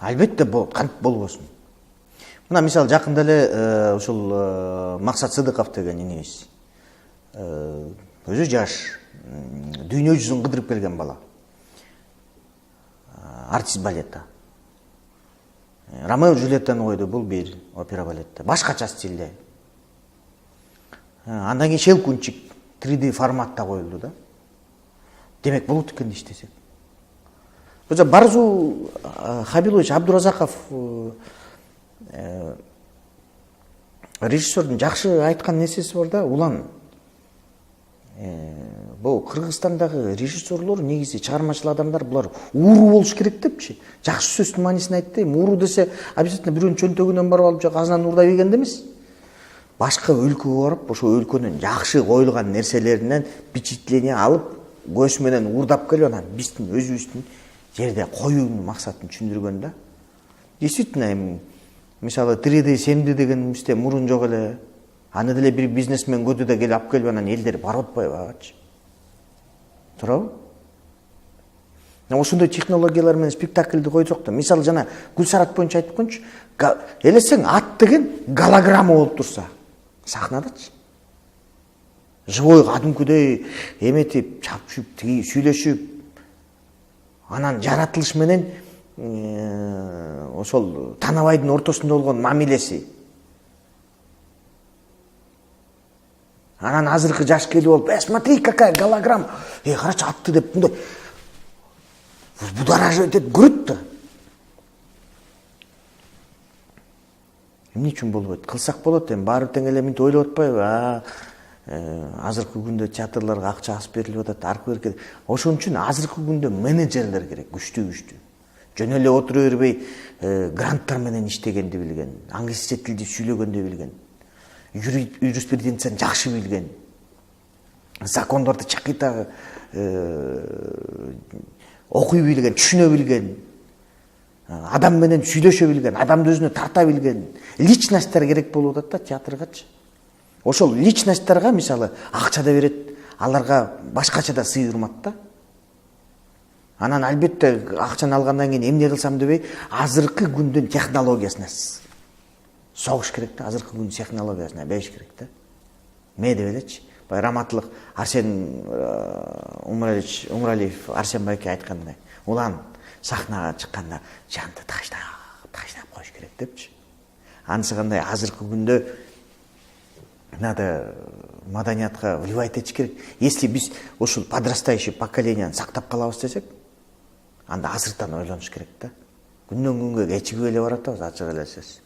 Албетте кантип болбосун. Мына мисалы жакында эле ушул Максат Сыдыков деген инибиз. Өзү жаш, дүйнө жүзүн кыдырып келген бала. Артист балета. Ромео Джульеттаны койду, бул бир опера балетте. Башкача стилде. Андан кийин Щелкунчик 3D форматта коюлду да. Демек болот экен иштесек. Барзу Хабилович Абдуразаков режиссердун жакшы айткан нерсеси бар да, улан. Бул Кыргызстандагы режиссерлор негизи чыгармачыл адамдар, булар ууру болуш керек депчи. Жакшы сөздүн маанисин айтты. Ууру десе обязательно бирөөнүн чөнтөгүнөн барып алып жок азынан уурдай бергенде эмес. Башка өлкөгө барып, ошо өлкөнүн жакшы коюлган нерселеринен впечатление алып, көз менен уурдап келип, анан биздин өзүбүздүн жерде коюунун максатын түшүндүргөн да. Действительно, мисалы 3D семди деген бизде мурун жок эле. Аны деле бир бизнесмен көтү да келип алып келип, анан элдер барып атпайбы? Туурабы? Ошондой технологиялар менен спектакльди койсок да, мисалы жана Гүлсарат боюнча айтып коюнчу, элесең ат деген голограмма болуп турса, сахнадачы. Живой кадымкыдай эметип, чапчып, сүйлөшүп, анан жаратылыш менен ошол Танабайдын ортосунда болгон мамилеси. Анан азыркы жаш келип болуп, смотри, какая голограмма. Карачы атты деп мындай будоражить этип көрөт да. Эмне үчүн болбойт? Кылсак болот, баары тең эле мынтип ойлоп атпайбы? Азыркы күндө театрларга акча аз берилип атат, аркы берке. Ошон үчүн азыркы күндө менеджерлер керек, күчтүү. Жөн эле отура бербей, гранттар менен иштегенди билген, англисче тилди сүйлөгөндү билген, юриспруденцияны жакшы билген, закондорду чакыйта окуй билген, түшүнө билген, адам менен сүйлөшө билген, адамды өзүнө тарта билген личностьтер керек болуп атат да театргачы. Ошол личностьтерге мисалы акча да берет, аларга башкача да сый урмат да. Анан албетте акчаны алгандан кийин эмне кылсам дебей, азыркы күндүн технологиясына согуш керек да, азыркы күндүн технологиясына бериш керек да. Эмне деп элечи? Раматлык Арсен Умралиев Арсен байке айткандай, улан сахнага чыкканда жанды таштап коюш керек депчи. Анысы кандай азыркы күндө надо маданиятка вливать этиш керек. Если биз ушул подрастающий поколенияны сактап калабыз десек, анда азыртан ойлонуш керек да. Күндөн күнгө кечигип эле баратабыз, ачык эле сөз.